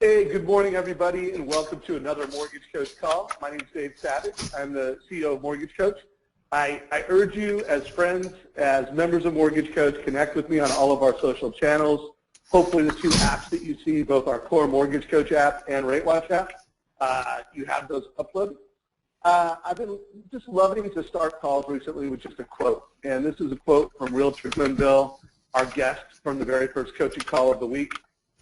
Hey, good morning, everybody, and welcome to another Mortgage Coach call. My name is Dave Savage. I'm the CEO of Mortgage Coach. I urge you as friends, as members of Mortgage Coach, connect with me on all of our social channels. Hopefully the two apps that you see, both our core Mortgage Coach app and Rate Watch app, you have those uploaded. I've been just loving to start calls recently with just a quote, and this is a quote from Realtor Glenville, our guest from the very first coaching call of the week.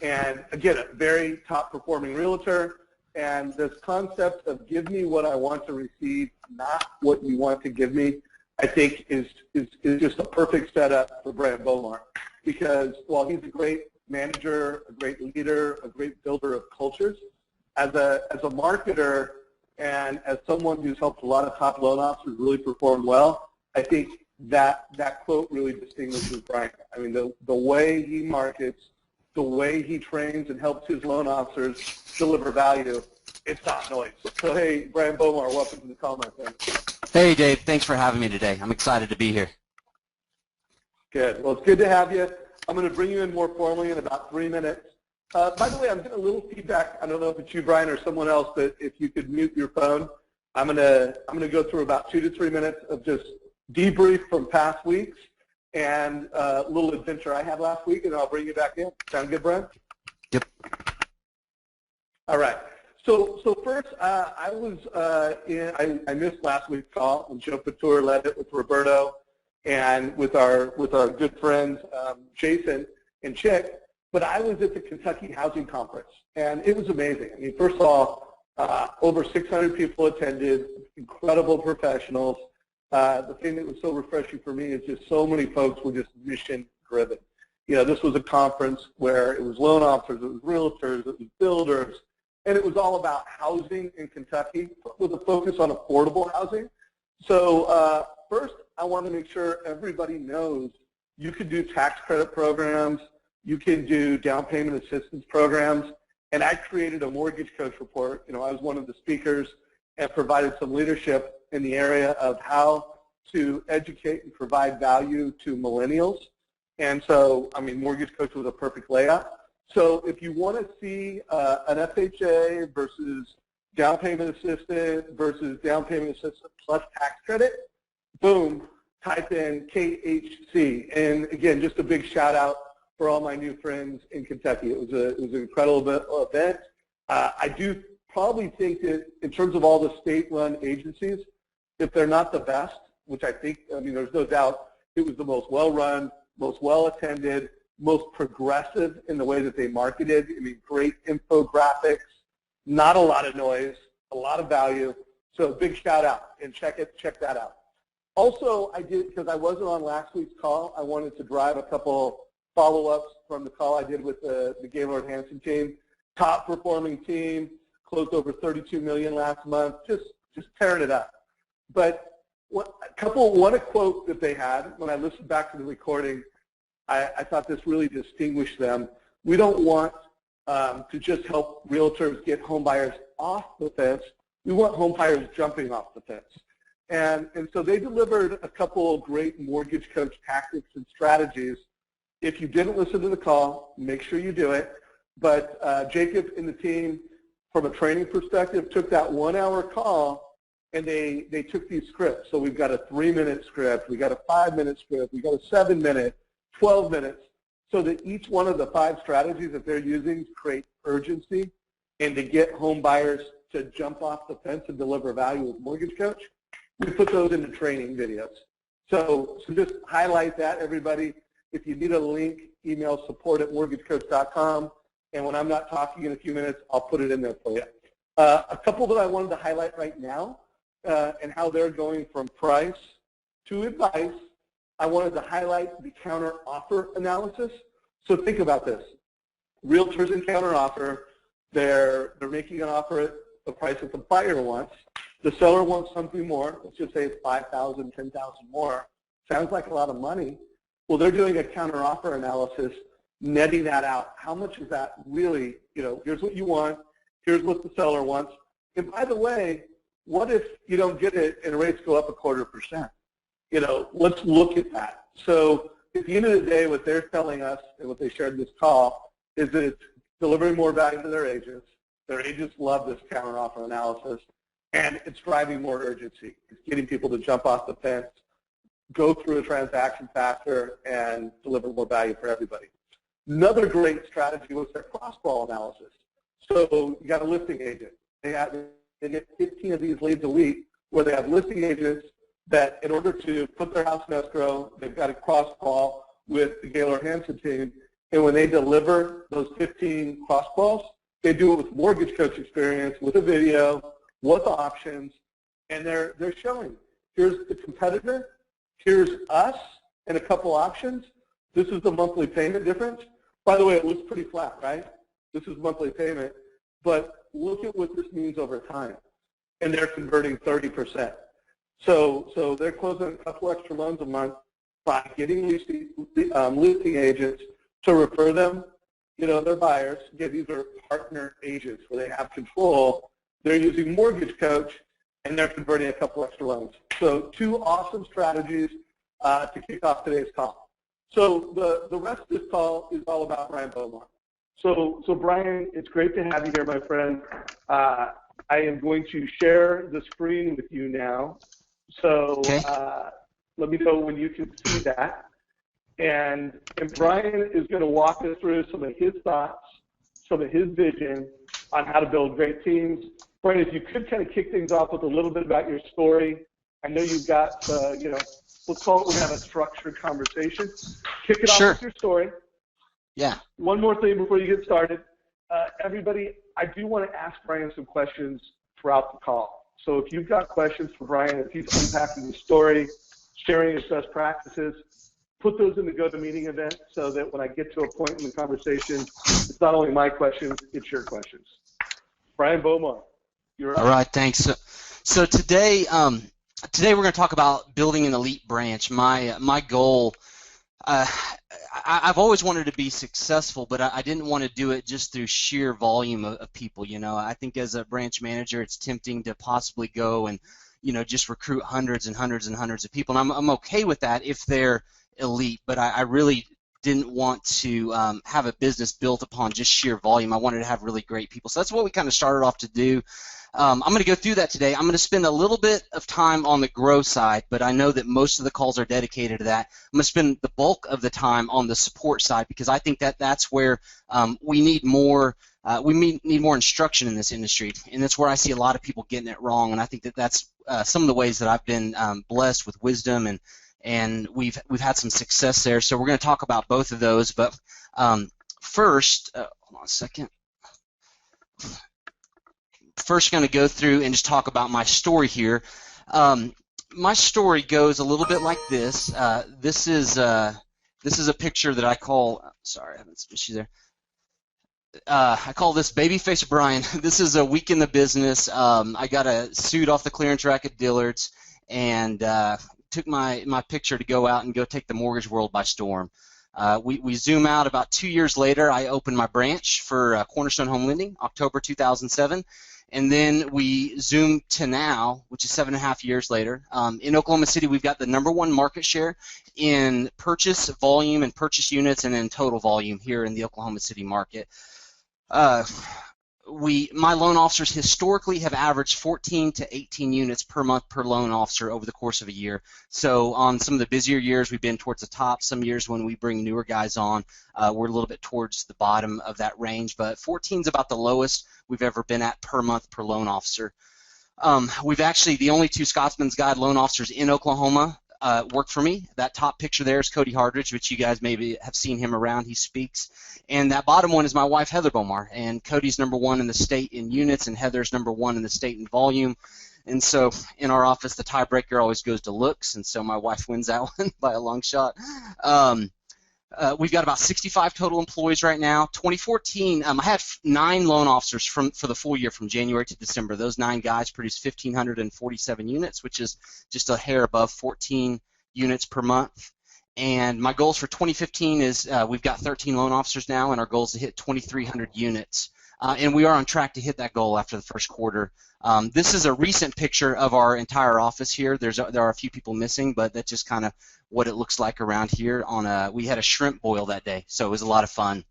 And again, a very top performing realtor, and this concept of give me what I want to receive, not what you want to give me, I think is just a perfect setup for Brian Bomar, because while he's a great manager, a great leader, a great builder of cultures, as a marketer and as someone who's helped a lot of top loan officers really perform well, I think that quote really distinguishes Brian. I mean, the way he markets, the way he trains and helps his loan officers deliver value, it's not noise. So hey, Brian Bomar, welcome to the call, my friend. Hey Dave, thanks for having me today. I'm excited to be here. Good. Well, it's good to have you. I'm going to bring you in more formally in about 3 minutes. By the way, I'm getting a little feedback. I don't know if it's you, Brian, or someone else, but if you could mute your phone, I'm going to go through about 2 to 3 minutes of just debrief from past weeks and a little adventure I had last week, and I'll bring you back in. Sound good, Brian? Yep. All right. So first, I missed last week's call when Joe Couture led it with Roberto and with our good friends Jason and Chick. But I was at the Kentucky Housing Conference, and it was amazing. I mean, first of all, over 600 people attended, incredible professionals. The thing that was so refreshing for me is just so many folks were just mission-driven. You know, this was a conference where it was loan officers, it was realtors, it was builders, and it was all about housing in Kentucky with a focus on affordable housing. So first, I want to make sure everybody knows you can do tax credit programs, you can do down payment assistance programs, and I created a Mortgage Coach report. You know, I was one of the speakers and provided some leadership in the area of how to educate and provide value to millennials. And so, I mean, Mortgage Coach was a perfect layout. So if you want to see an FHA versus down payment assistant versus down payment assistant plus tax credit, boom, type in KHC. And again, just a big shout out for all my new friends in Kentucky. It was an incredible event. I do probably think that in terms of all the state-run agencies, if they're not the best, which I think, I mean, there's no doubt, it was the most well-run, most well-attended, most progressive in the way that they marketed. I mean, great infographics, not a lot of noise, a lot of value. So big shout out, and check that out. Also, I did, because I wasn't on last week's call, I wanted to drive a couple follow-ups from the call I did with the Gaylord Hanson team. Top performing team, closed over $32 million last month, just tearing it up. But one quote that they had, when I listened back to the recording, I thought this really distinguished them. We don't want to just help realtors get home buyers off the fence. We want home buyers jumping off the fence. And so they delivered a couple of great Mortgage Coach tactics and strategies. If you didn't listen to the call, make sure you do it. But Jacob and the team, from a training perspective, took that 1 hour call and they took these scripts. So we've got a 3-minute script, we got a 5-minute script, we got a 7-minute, 12 minutes, so that each one of the 5 strategies that they're using to create urgency and to get home buyers to jump off the fence and deliver value with Mortgage Coach, we put those into training videos. So just highlight that, everybody. If you need a link, email support@mortgagecoach.com, and when I'm not talking in a few minutes, I'll put it in there for you. A couple that I wanted to highlight right now and how they're going from price to advice. I wanted to highlight the counter offer analysis. So think about this. Realtors in counter offer, they're making an offer at the price that the buyer wants. The seller wants something more. Let's just say it's $5,000, $10,000 more. Sounds like a lot of money. Well, they're doing a counter offer analysis, netting that out. How much is that really, you know, here's what you want, here's what the seller wants. And by the way, what if you don't get it and rates go up 0.25%? You know, let's look at that. So at the end of the day, what they're telling us and what they shared in this call is that it's delivering more value to their agents. Their agents love this counteroffer analysis, and it's driving more urgency. It's getting people to jump off the fence, go through a transaction faster, and deliver more value for everybody. Another great strategy was their cross-call analysis. So you got a listing agent. They get 15 of these leads a week where they have listing agents that in order to put their house in escrow, they've got to cross-call with the Gaylord Hanson team. And when they deliver those 15 cross-calls, they do it with mortgage coach experience, with a video, with options, and they're showing, here's the competitor, here's us, and a couple options. This is the monthly payment difference. By the way, it looks pretty flat, right? This is monthly payment, but look at what this means over time. And they're converting 30%. So they're closing a couple extra loans a month by getting listing agents to refer them, their buyers. Again, these are partner agents where they have control. They're using Mortgage Coach, and they're converting a couple extra loans. So two awesome strategies to kick off today's call. So the rest of this call is all about Brian Bomar. So Brian, it's great to have you here, my friend. I am going to share the screen with you now. So okay. Let me know when you can see that. And Brian is going to walk us through some of his thoughts, some of his vision on how to build great teams. Brian, if you could kind of kick things off with a little bit about your story. I know you've got, let's call it, we're going to have a structured conversation. Kick it off with your story. Yeah. One more thing before you get started. Everybody, I do want to ask Brian some questions throughout the call. So if you've got questions for Brian, if he's unpacking the story, sharing his best practices, put those in the go-to-meeting event so that when I get to a point in the conversation, it's not only my questions, it's your questions. Brian Bomar, you're up. All right, thanks. So today we're going to talk about building an elite branch. My goal, I've always wanted to be successful, but I didn't want to do it just through sheer volume of people. I think as a branch manager, it's tempting to possibly go and just recruit hundreds and hundreds and hundreds of people, and I'm okay with that if they're elite, but I really didn't want to have a business built upon just sheer volume. I wanted to have really great people. So that's what we kind of started off to do. I'm going to go through that today. I'm going to spend a little bit of time on the grow side, but I know that most of the calls are dedicated to that. I'm going to spend the bulk of the time on the support side because I think that that's where we need more need more instruction in this industry, and that's where I see a lot of people getting it wrong, and I think that that's some of the ways that I've been blessed with wisdom, and we've had some success there. So we're going to talk about both of those, but first, hold on a second. First, going to go through and just talk about my story here. My story goes a little bit like this. This is a picture that I call. Sorry, I have an issue there. I call this Babyface Brian. This is a week in the business. I got a suit off the clearance rack at Dillard's and took my picture to go out and go take the mortgage world by storm. We zoom out about 2 years later. I opened my branch for Cornerstone Home Lending, October 2007. And then we zoom to now, which is 7.5 years later. In Oklahoma City, we've got the #1 market share in purchase volume and purchase units and in total volume here in the Oklahoma City market. My loan officers historically have averaged 14 to 18 units per month per loan officer over the course of a year. So on some of the busier years, we've been towards the top. Some years when we bring newer guys on, we're a little bit towards the bottom of that range. But 14 is about the lowest we've ever been at per month per loan officer. We've actually, the only 2 Scotsman's Guide loan officers in Oklahoma work for me. That top picture there is Cody Hardridge, which you guys maybe have seen him around. He speaks. And that bottom one is my wife, Heather Bomar. And Cody's #1 in the state in units, and Heather's #1 in the state in volume. And so in our office, the tiebreaker always goes to looks, and so my wife wins that one by a long shot. We've got about 65 total employees right now. 2014, I had 9 loan officers for the full year from January to December. Those 9 guys produced 1,547 units, which is just a hair above 14 units per month. And my goals for 2015 is we've got 13 loan officers now, and our goal is to hit 2,300 units. And we are on track to hit that goal after the first quarter. This is a recent picture of our entire office here. There are a few people missing, but that's just kind of what it looks like around here. We had a shrimp boil that day, so it was a lot of fun.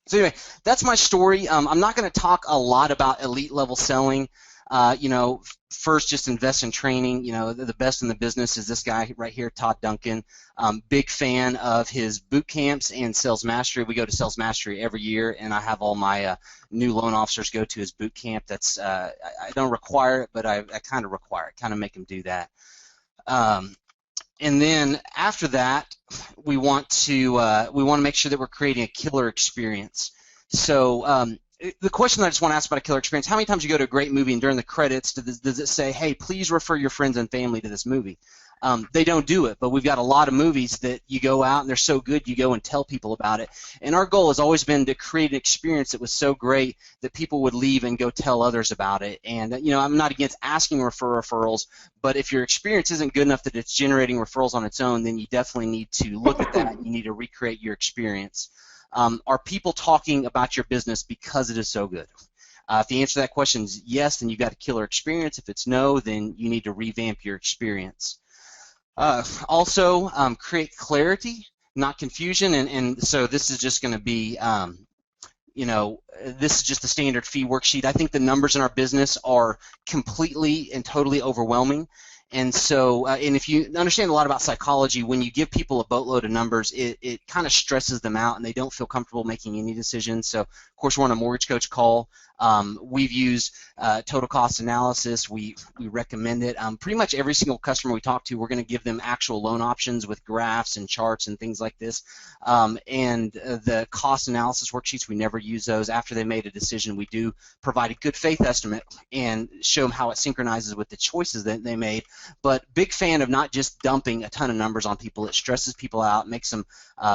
So anyway, that's my story. I'm not going to talk a lot about elite level selling. First, just invest in training. The best in the business is this guy right here, Todd Duncan. Big fan of his boot camps and Sales Mastery. We go to Sales Mastery every year, and I have all my new loan officers go to his boot camp. That's I don't require it, but I kind of require it, kind of make them do that. And then after that, we want to make sure that we're creating a killer experience. So the question that I just want to ask about a killer experience: how many times you go to a great movie and during the credits does it say, "Hey, please refer your friends and family to this movie"? They don't do it, but we've got a lot of movies that you go out and they're so good you go and tell people about it. And our goal has always been to create an experience that was so great that people would leave and go tell others about it. And I'm not against asking referrals, but if your experience isn't good enough that it's generating referrals on its own, then you definitely need to look at that. You need to recreate your experience. Are people talking about your business because it is so good? If the answer to that question is yes, then you've got a killer experience. If it's no, then you need to revamp your experience. Also, create clarity, not confusion, and so this is just going to be, this is just the standard fee worksheet. I think the numbers in our business are completely and totally overwhelming. And so, and if you understand a lot about psychology, when you give people a boatload of numbers, it kind of stresses them out and they don't feel comfortable making any decisions. So, of course, we're on a mortgage coach call. We've used total cost analysis. We recommend it. Pretty much every single customer we talk to, we're going to give them actual loan options with graphs and charts and things like this. And the cost analysis worksheets, we never use those. After they made a decision, we do provide a good faith estimate and show them how it synchronizes with the choices that they made. But big fan of not just dumping a ton of numbers on people. It stresses people out, makes them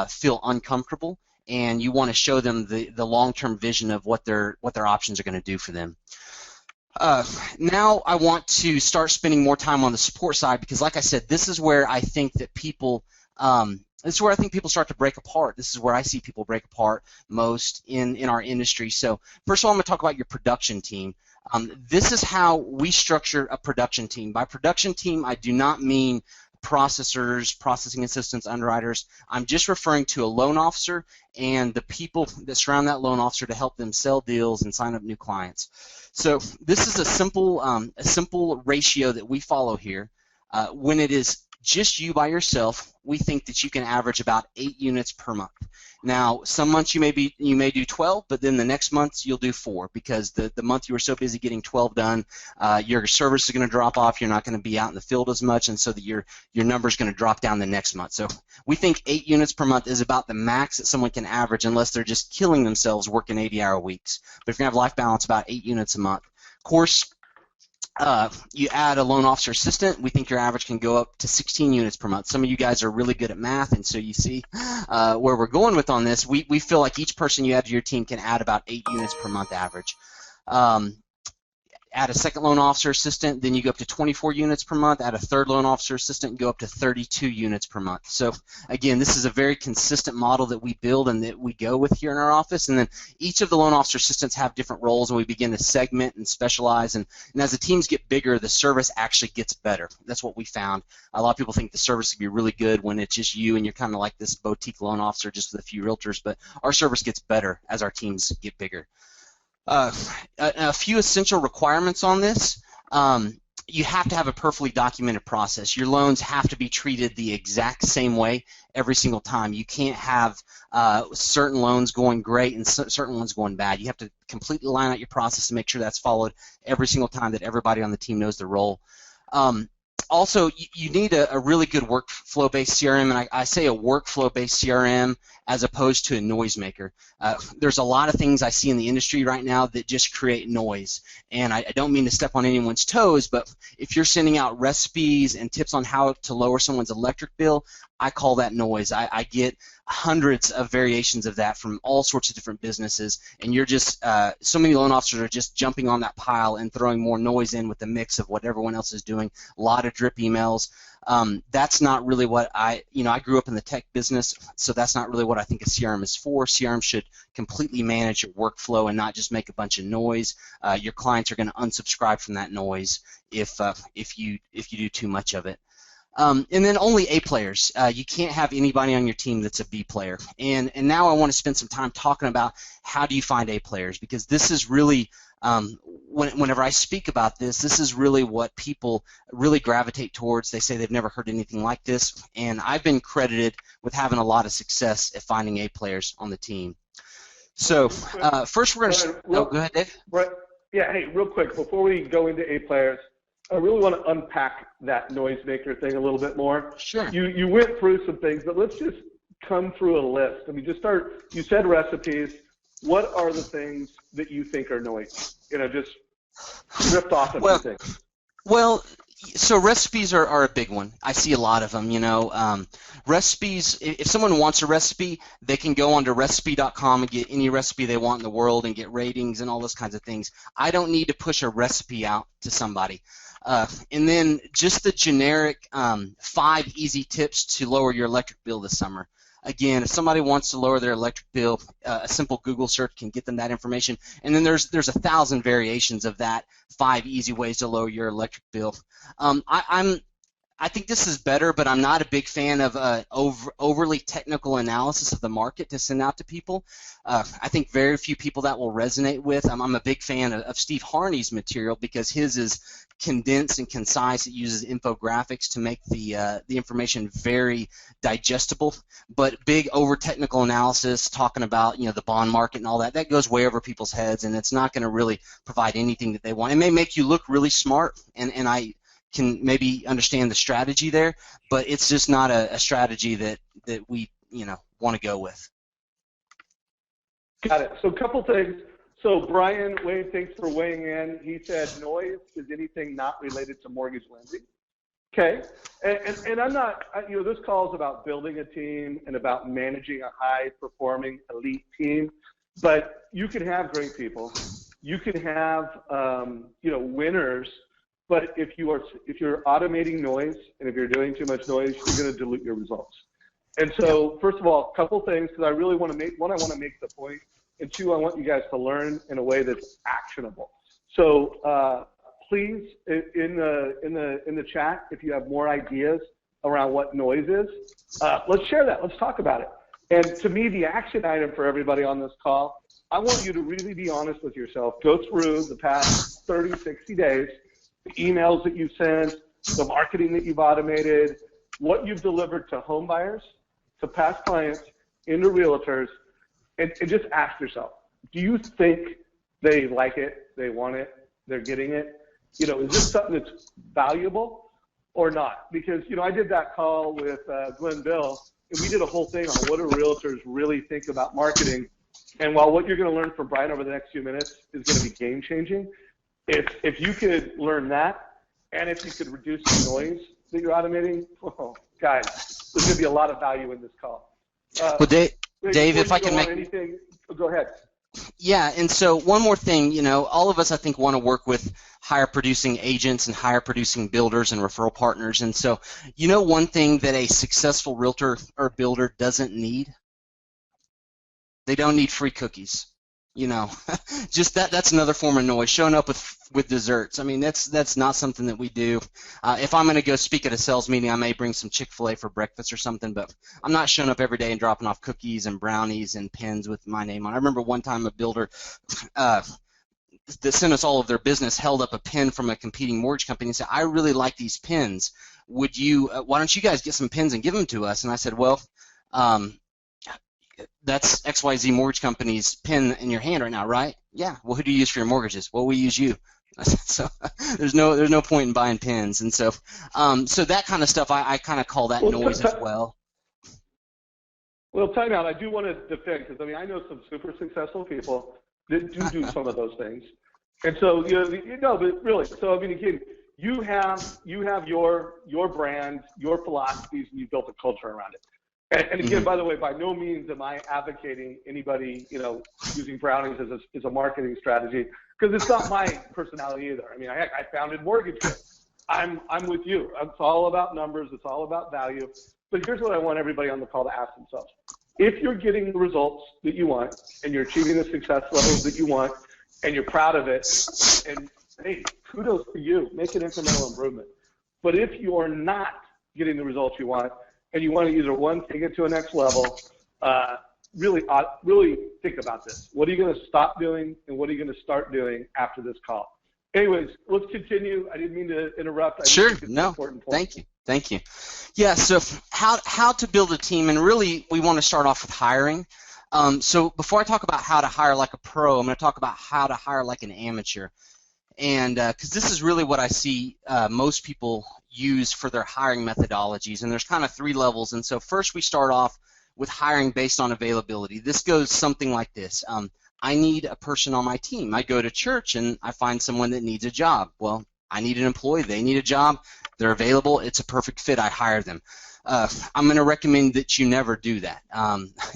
feel uncomfortable, and you want to show them the long-term vision of what their options are going to do for them. Now I want to start spending more time on the support side because, like I said, this is where I think that people start to break apart. This is where I see people break apart most in our industry. So first of all, I'm going to talk about your production team. This is how we structure a production team. By production team, I do not mean processors, processing assistants, underwriters. I'm just referring to a loan officer and the people that surround that loan officer to help them sell deals and sign up new clients. So this is a simple ratio that we follow here. When it is just you by yourself, we think that you can average about 8 units per month. Now, some months you may do 12, but then the next month you'll do 4 because the month you were so busy getting 12 done, your service is going to drop off. You're not going to be out in the field as much, and so that your number is going to drop down the next month. So we think 8 units per month is about the max that someone can average unless they're just killing themselves working 80-hour weeks. But if you're going to have life balance, about 8 units a month. Of course, you add a loan officer assistant, we think your average can go up to 16 units per month. Some of you guys are really good at math, and so you see where we're going with on this. We feel like each person you add to your team can add about 8 units per month average. Add a second loan officer assistant, then you go up to 24 units per month. Add a third loan officer assistant and go up to 32 units per month. So again, this is a very consistent model that we build and that we go with here in our office. And then each of the loan officer assistants have different roles, and we begin to segment and specialize. And as the teams get bigger, the service actually gets better. That's what we found. A lot of people think the service can be really good when it's just you and you're kind of like this boutique loan officer just with a few realtors, but our service gets better as our teams get bigger. A few essential requirements on this. You have to have a perfectly documented process. Your loans have to be treated the exact same way every single time. You can't have certain loans going great and certain ones going bad. You have to completely line out your process to make sure that's followed every single time, that everybody on the team knows their role. Also, you need a really good workflow-based CRM, and I say a workflow-based CRM as opposed to a noisemaker. There's a lot of things I see in the industry right now that just create noise, and I don't mean to step on anyone's toes, but if you're sending out recipes and tips on how to lower someone's electric bill, I call that noise. I get hundreds of variations of that from all sorts of different businesses, and you're just so many loan officers are just jumping on that pile and throwing more noise in with the mix of what everyone else is doing. A lot of drip emails. That's not really what I grew up in the tech business, so that's not really what I think a CRM is for. CRM should completely manage your workflow and not just make a bunch of noise. Your clients are going to unsubscribe from that noise if you do too much of it. And then only A players. You can't have anybody on your team that's a B player. And now I want to spend some time talking about how do you find A players, because this is really whenever I speak about this is really what people really gravitate towards. They say they've never heard anything like this, and I've been credited with having a lot of success at finding A players on the team. So first we're going to go ahead, Dave. Right. Yeah, hey, real quick, before we go into A players, I really want to unpack that noisemaker thing a little bit more. Sure. You went through some things, but let's just come through a list. I mean, just start, you said recipes. What are the things that you think are noise? Just ripped off of some things. Well, so recipes are a big one. I see a lot of them, Recipes, if someone wants a recipe, they can go onto recipe.com and get any recipe they want in the world and get ratings and all those kinds of things. I don't need to push a recipe out to somebody. And then just the generic 5 easy tips to lower your electric bill this summer. Again, if somebody wants to lower their electric bill, a simple Google search can get them that information. And then there's 1,000 variations of that 5 easy ways to lower your electric bill. I think this is better, but I'm not a big fan of overly technical analysis of the market to send out to people. I think very few people that will resonate with. I'm a big fan of Steve Harney's material because his is condensed and concise. It uses infographics to make the information very digestible. But big over technical analysis, talking about the bond market and all that, that goes way over people's heads, and it's not going to really provide anything that they want. It may make you look really smart, and I can maybe understand the strategy there, but it's just not a strategy that we want to go with. Got it. So a couple things. So Brian Wade, thanks for weighing in. He said noise is anything not related to mortgage lending. Okay. And I'm not, this call is about building a team and about managing a high-performing elite team, but you can have great people. You can have, winners. But if you're automating noise and if you're doing too much noise, you're going to dilute your results. And so, first of all, a couple things, because I really want to make one. I want to make the point, and two, I want you guys to learn in a way that's actionable. So please, in the chat, if you have more ideas around what noise is, let's share that. Let's talk about it. And to me, the action item for everybody on this call, I want you to really be honest with yourself. Go through the past 30, 60 days. The emails that you sent, the marketing that you've automated, what you've delivered to home buyers, to past clients, into realtors, and just ask yourself, do you think they like it, they want it, they're getting it? Is this something that's valuable or not? Because, I did that call with Glenn Bill, and we did a whole thing on what do realtors really think about marketing. And while what you're going to learn from Brian over the next few minutes is going to be game-changing, if you could learn that, and if you could reduce the noise that you're automating, guys, there's going to be a lot of value in this call. Well, Dave, if I can make anything, go ahead. Yeah, and so one more thing, all of us I think want to work with higher producing agents and higher producing builders and referral partners. And so, one thing that a successful realtor or builder doesn't need? They don't need free cookies. Just that's another form of noise. Showing up with desserts. I mean, that's not something that we do. If I'm going to go speak at a sales meeting, I may bring some Chick-fil-A for breakfast or something, but I'm not showing up every day and dropping off cookies and brownies and pens with my name on. I remember one time a builder that sent us all of their business held up a pen from a competing mortgage company and said, "I really like these pens. Why don't you guys get some pens and give them to us?" And I said, "Well, that's XYZ Mortgage Company's pen in your hand right now, right?" "Yeah." "Well, who do you use for your mortgages?" "Well, we use you." So there's no point in buying pens. And so so that kind of stuff, I kind of call that noise as well. Well, time out. I do want to defend, because I know some super successful people that do some of those things. And so but really, so again, you have your brand, your philosophies, and you built a culture around it. And again, by the way, by no means am I advocating anybody, using brownies as a marketing strategy, because it's not my personality either. I founded Mortgage Grid. I'm with you. It's all about numbers. It's all about value. But here's what I want everybody on the call to ask themselves. If you're getting the results that you want, and you're achieving the success levels that you want, and you're proud of it, and hey, kudos to you. Make an incremental improvement. But if you're not getting the results you want, and you want to either one, take it to a next level, really think about this. What are you going to stop doing, and what are you going to start doing after this call? Anyways, let's continue. I didn't mean to interrupt. Sure, no, thank you. Yeah, so how to build a team, and really we want to start off with hiring. So before I talk about how to hire like a pro, I'm going to talk about how to hire like an amateur. And because this is really what I see most people use for their hiring methodologies, and there's kind of 3 levels. And so first we start off with hiring based on availability. This goes something like this. I need a person on my team. I go to church and I find someone that needs a job. Well, I need an employee. They need a job. They're available. It's a perfect fit. I hire them. I'm going to recommend that you never do that.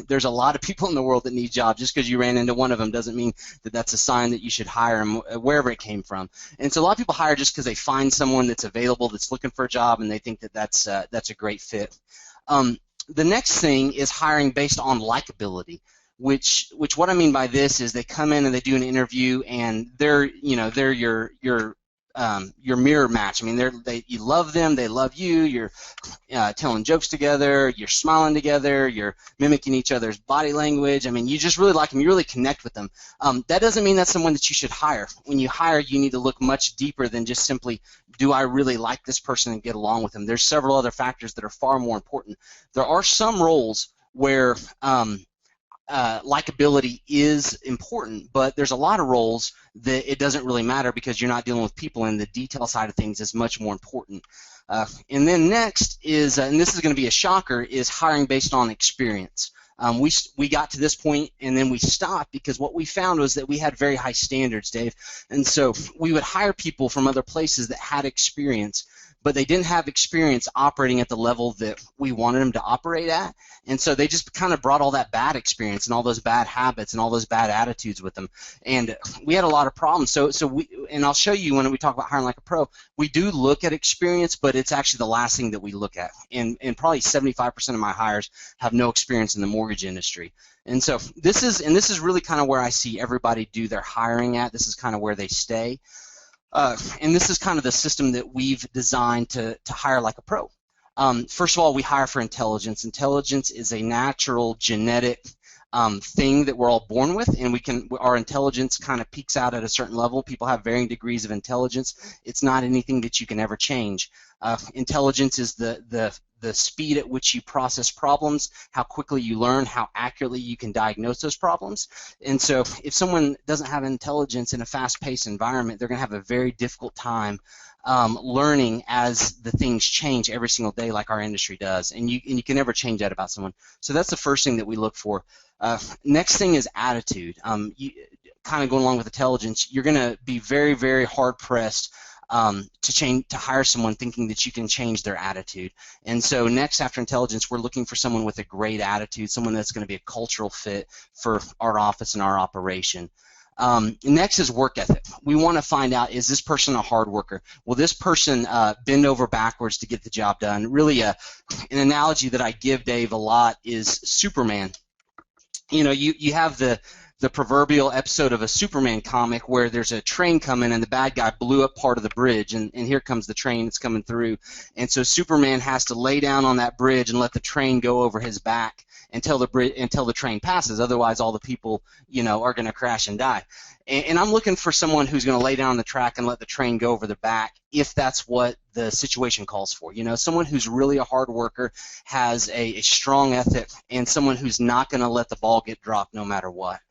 There's a lot of people in the world that need jobs. Just because you ran into one of them doesn't mean that that's a sign that you should hire them wherever it came from. And so a lot of people hire just because they find someone that's available, that's looking for a job, and they think that that's a great fit. The next thing is hiring based on likability. Which what I mean by this is they come in and they do an interview, and they're your mirror match. I mean, you love them, they love you. You're telling jokes together, you're smiling together, you're mimicking each other's body language. I mean, you just really like them, you really connect with them. That doesn't mean that's someone that you should hire. When you hire, you need to look much deeper than just simply, do I really like this person and get along with them? There's several other factors that are far more important. There are some roles where likability is important, but there's a lot of roles that it doesn't really matter because you're not dealing with people, and the detail side of things is much more important. And then next is, and this is going to be a shocker, is hiring based on experience. We got to this point and then we stopped because what we found was that we had very high standards, Dave. And so we would hire people from other places that had experience, but they didn't have experience operating at the level that we wanted them to operate at. And so they just kind of brought all that bad experience and all those bad habits and all those bad attitudes with them. And we had a lot of problems. And I'll show you when we talk about hiring like a pro, we do look at experience, but it's actually the last thing that we look at. And probably 75% of my hires have no experience in the mortgage industry. And so this is really kind of where I see everybody do their hiring at. This is kind of where they stay. And this is kind of the system that we've designed to hire like a pro. First of all, we hire for intelligence. Intelligence is a natural genetic thing that we're all born with, and our intelligence kind of peaks out at a certain level. People have varying degrees of intelligence. It's not anything that you can ever change. Intelligence is the speed at which you process problems, how quickly you learn, how accurately you can diagnose those problems. And so if someone doesn't have intelligence in a fast-paced environment, they're going to have a very difficult time learning as the things change every single day like our industry does. And you can never change that about someone. So that's the first thing that we look for. Next thing is attitude. Kind of going along with intelligence, you're going to be very, very hard-pressed to hire someone thinking that you can change their attitude. And so next after intelligence, we're looking for someone with a great attitude, someone that's going to be a cultural fit for our office and our operation. Next is work ethic. We want to find out, is this person a hard worker? Will this person bend over backwards to get the job done? Really, an analogy that I give Dave a lot is Superman. You know, you have the proverbial episode of a Superman comic where there's a train coming and the bad guy blew up part of the bridge, and here comes the train that's coming through. And so Superman has to lay down on that bridge and let the train go over his back until the train passes. Otherwise, all the people, are going to crash and die. And I'm looking for someone who's going to lay down on the track and let the train go over the back if that's what the situation calls for. Someone who's really a hard worker, has a strong ethic, and someone who's not going to let the ball get dropped no matter what.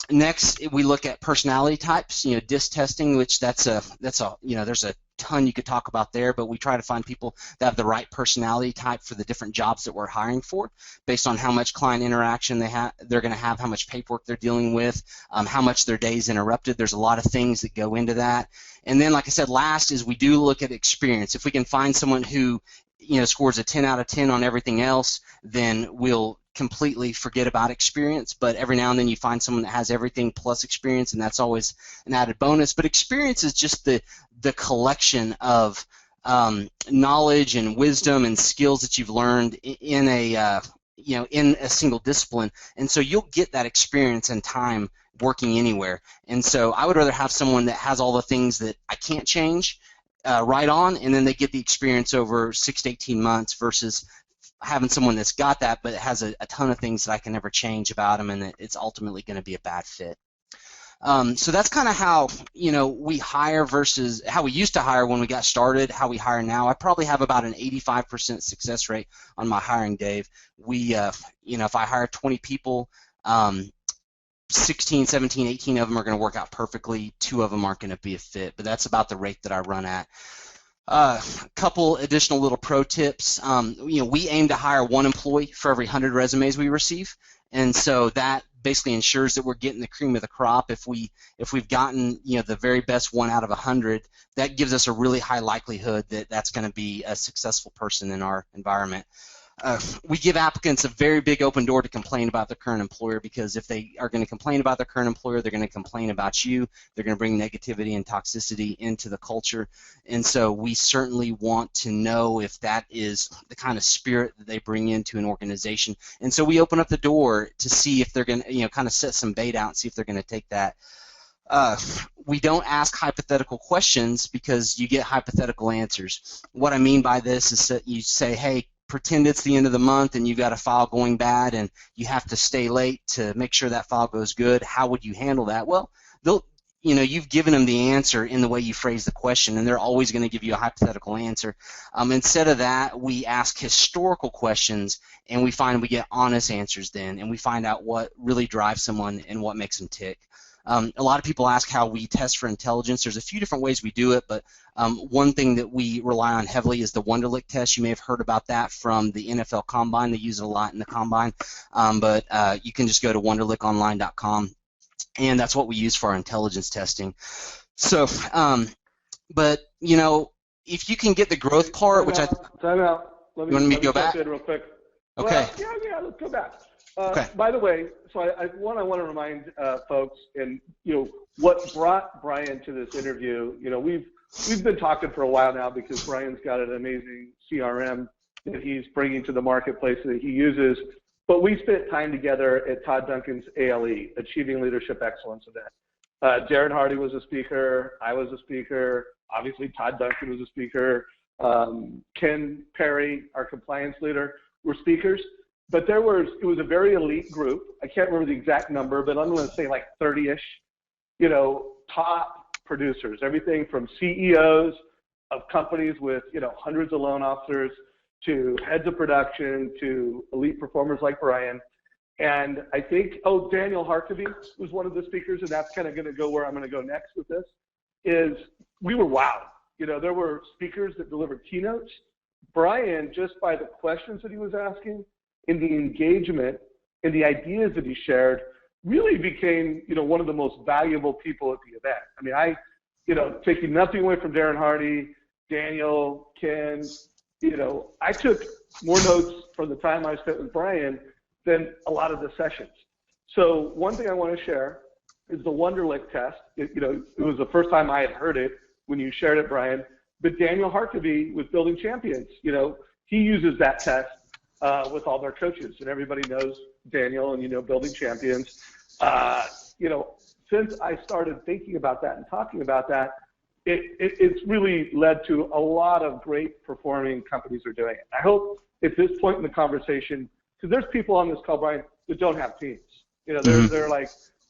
Next, we look at personality types. DISC testing, which there's a ton you could talk about there, but we try to find people that have the right personality type for the different jobs that we're hiring for, based on how much client interaction they're going to have, how much paperwork they're dealing with, how much their day is interrupted. There's a lot of things that go into that. And then, like I said, last is we do look at experience. If we can find someone who scores a 10 out of 10 on everything else, then we'll completely forget about experience. But every now and then you find someone that has everything plus experience, and that's always an added bonus. But experience is just the collection of knowledge and wisdom and skills that you've learned in a single discipline, and so you'll get that experience and time working anywhere. And so I would rather have someone that has all the things that I can't change right on, and then they get the experience over 6 to 18 months versus having someone that's got that but has a ton of things that I can never change about them, and it's ultimately going to be a bad fit. So that's kind of how, we hire versus how we used to hire when we got started, how we hire now. I probably have about an 85% success rate on my hiring, Dave. We, if I hire 20 people, 16, 17, 18 of them are going to work out perfectly. 2 of them aren't going to be a fit, but that's about the rate that I run at. A couple additional little pro tips. We aim to hire 1 employee for every 100 resumes we receive, and so that basically ensures that we're getting the cream of the crop. If we've gotten the very best 1 out of 100, that gives us a really high likelihood that that's going to be a successful person in our environment. We give applicants a very big open door to complain about their current employer, because if they are going to complain about their current employer, they're going to complain about you. They're going to bring negativity and toxicity into the culture. And so we certainly want to know if that is the kind of spirit that they bring into an organization. And so we open up the door to see if they're going to, kind of set some bait out and see if they're going to take that. We don't ask hypothetical questions because you get hypothetical answers. What I mean by this is that you say, hey, pretend it's the end of the month and you've got a file going bad and you have to stay late to make sure that file goes good. How would you handle that? Well, you've given them the answer in the way you phrase the question, and they're always going to give you a hypothetical answer. Instead of that, we ask historical questions, and we find we get honest answers then, and we find out what really drives someone and what makes them tick. A lot of people ask how we test for intelligence. There's a few different ways we do it, but one thing that we rely on heavily is the Wonderlic test. You may have heard about that from the NFL Combine. They use it a lot in the Combine, but you can just go to wonderliconline.com, and that's what we use for our intelligence testing. So, but, if you can get the growth part, which Time out. You want me to go back? Real quick. Okay. Well, yeah, let's go back. Okay. By the way, so I want to remind folks, and what brought Brian to this interview. We've been talking for a while now because Brian's got an amazing CRM that he's bringing to the marketplace that he uses. But we spent time together at Todd Duncan's ALE, Achieving Leadership Excellence event. Darren Hardy was a speaker. I was a speaker. Obviously, Todd Duncan was a speaker. Ken Perry, our compliance leader, were speakers. But it was a very elite group. I can't remember the exact number, but I'm going to say like 30-ish, top producers, everything from CEOs of companies with, hundreds of loan officers to heads of production to elite performers like Brian. And I think, Daniel Harkavy was one of the speakers, and that's kind of going to go where I'm going to go next with this, is we were wowed. There were speakers that delivered keynotes. Brian, just by the questions that he was asking, in the engagement and the ideas that he shared, really became, one of the most valuable people at the event. I mean, taking nothing away from Darren Hardy, Daniel, Ken, I took more notes from the time I spent with Brian than a lot of the sessions. So one thing I want to share is the Wonderlic test. It was the first time I had heard it when you shared it, Brian. But Daniel Harkavy with Building Champions, he uses that test with all their coaches, and everybody knows Daniel and Building Champions. Since I started thinking about that and talking about that, it's really led to a lot of great performing companies are doing it. I hope at this point in the conversation, because there's people on this call, Brian, that don't have teams. They're like,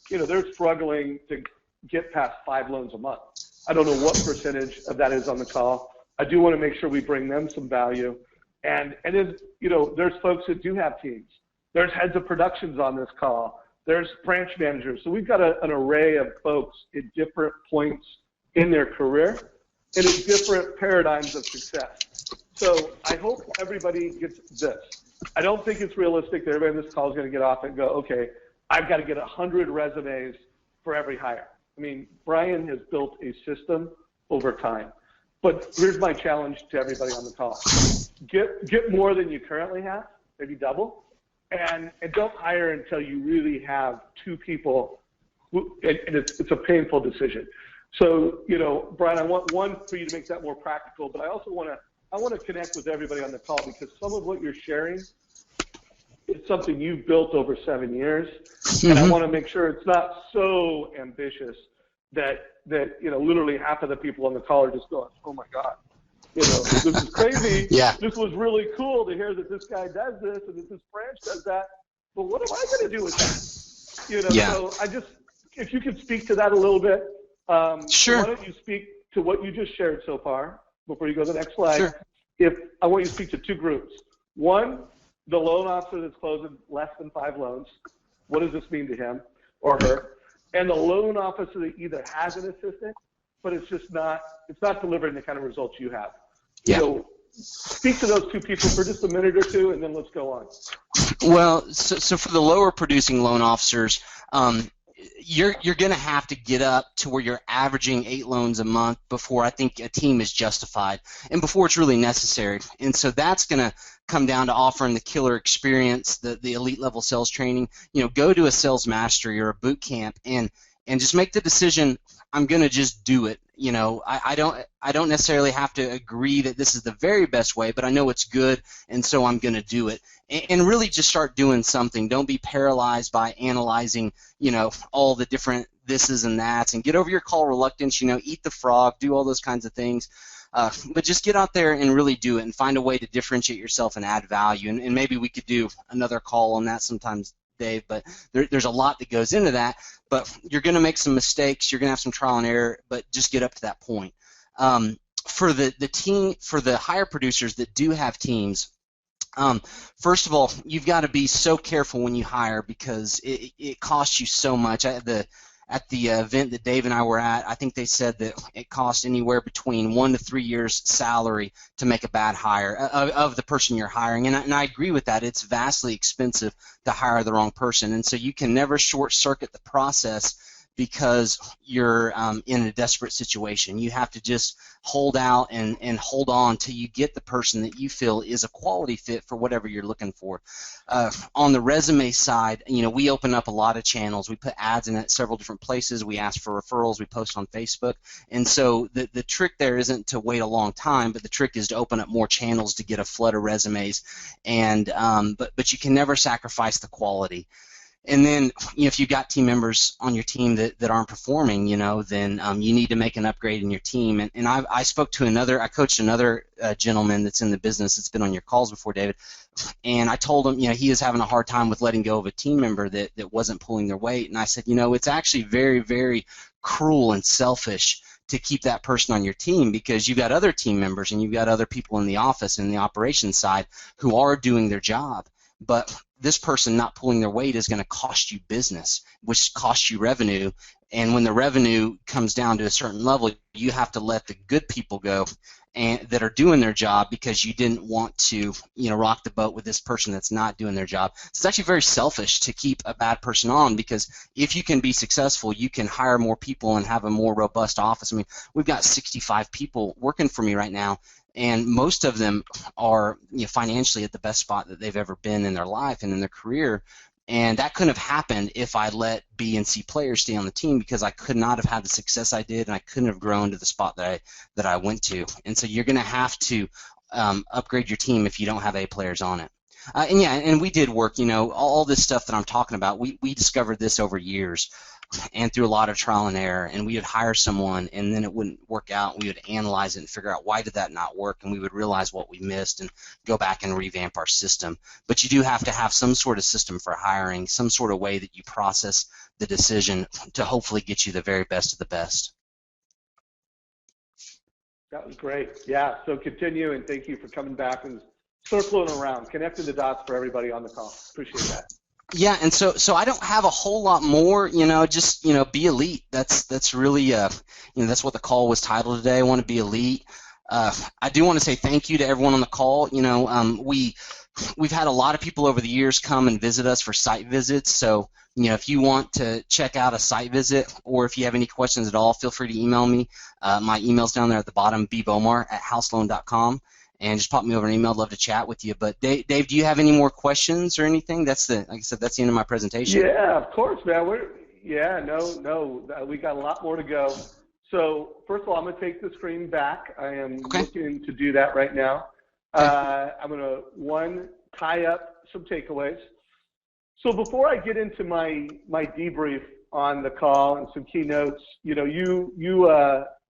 they're struggling to get past 5 loans a month. I don't know what percentage of that is on the call. I do want to make sure we bring them some value. And then, there's folks that do have teams. There's heads of productions on this call. There's branch managers. So we've got an array of folks at different points in their career and at different paradigms of success. So I hope everybody gets this. I don't think it's realistic that everybody on this call is going to get off and go, okay, I've got to get 100 resumes for every hire. I mean, Brian has built a system over time. But here's my challenge to everybody on the call. Get more than you currently have, maybe double, and don't hire until you really have 2 people, and it's a painful decision. So, Brian, I want for you to make that more practical, but I also want to connect with everybody on the call, because some of what you're sharing is something you've built over 7 years, and I want to make sure it's not so ambitious that literally half of the people on the call are just going, oh my God, this is crazy. Yeah. This was really cool to hear that this guy does this and that this branch does that. But what am I going to do with that? Yeah. So if you could speak to that a little bit. Sure. Why don't you speak to what you just shared so far before you go to the next slide? Sure. I want you to speak to two groups. One, the loan officer that's closing less than 5 loans. What does this mean to him or her? And the loan officer that either has an assistant, but it's not delivering the kind of results you have. Yeah. So speak to those two people for just a minute or two, and then let's go on. Well, so for the lower producing loan officers, you're going to have to get up to where you're averaging 8 loans a month before I think a team is justified and before it's really necessary. And so that's going to come down to offering the killer experience, the elite level sales training. Go to a sales mastery or a boot camp and just make the decision, I'm going to just do it. I don't necessarily have to agree that this is the very best way, but I know it's good, and so I'm going to do it. And really just start doing something. Don't be paralyzed by analyzing, all the different thises and that's, and get over your call reluctance, eat the frog, do all those kinds of things. But just get out there and really do it and find a way to differentiate yourself and add value. And maybe we could do another call on that sometimes, Dave, but there's a lot that goes into that. But you're going to make some mistakes. You're going to have some trial and error, but just get up to that point. For the higher producers that do have teams, first of all, you've got to be so careful when you hire because it costs you so much. At the event that Dave and I were at, I think they said that it costs anywhere between 1 to 3 years' salary to make a bad hire of the person you're hiring. And I agree with that. It's vastly expensive to hire the wrong person. And so you can never short-circuit the process because you're in a desperate situation. You have to just hold out and hold on till you get the person that you feel is a quality fit for whatever you're looking for. On the resume side, we open up a lot of channels. We put ads in at several different places. We ask for referrals. We post on Facebook. And so the trick there isn't to wait a long time, but the trick is to open up more channels to get a flood of resumes. And but you can never sacrifice the quality. And then, if you've got team members on your team that aren't performing, then you need to make an upgrade in your team. And I coached another gentleman that's in the business that's been on your calls before, David, and I told him, he is having a hard time with letting go of a team member that wasn't pulling their weight. And I said, it's actually very, very cruel and selfish to keep that person on your team because you've got other team members and you've got other people in the office and the operations side who are doing their job. But this person not pulling their weight is going to cost you business, which costs you revenue. And when the revenue comes down to a certain level, you have to let the good people go and that are doing their job because you didn't want to, rock the boat with this person that's not doing their job. So it's actually very selfish to keep a bad person on because if you can be successful, you can hire more people and have a more robust office. I mean, we've got 65 people working for me right now, and most of them are financially at the best spot that they've ever been in their life and in their career. And that couldn't have happened if I let B and C players stay on the team because I could not have had the success I did, and I couldn't have grown to the spot that I went to. And so you're going to have to upgrade your team if you don't have A players on it. And we did work. All this stuff that I'm talking about, we discovered this over years and through a lot of trial and error. And we would hire someone, and then it wouldn't work out. We would analyze it and figure out why did that not work, and we would realize what we missed and go back and revamp our system. But you do have to have some sort of system for hiring, some sort of way that you process the decision to hopefully get you the very best of the best. That was great. Yeah, so continue, and thank you for coming back and circling around, connecting the dots for everybody on the call. Appreciate that. Yeah, and so I don't have a whole lot more, just, be elite. That's really, that's what the call was titled today. I want to be elite. I do want to say thank you to everyone on the call. We've had a lot of people over the years come and visit us for site visits. So, if you want to check out a site visit or if you have any questions at all, feel free to email me. My email's down there at the bottom, bbomar@houseloan.com. And just pop me over an email. I'd love to chat with you. But Dave, do you have any more questions or anything? Like I said, that's the end of my presentation. Yeah, of course, man. We got a lot more to go. So first of all, I'm going to take the screen back. I am looking to do that right now. I'm going to tie up some takeaways. So before I get into my debrief, on the call and some keynotes. You know, you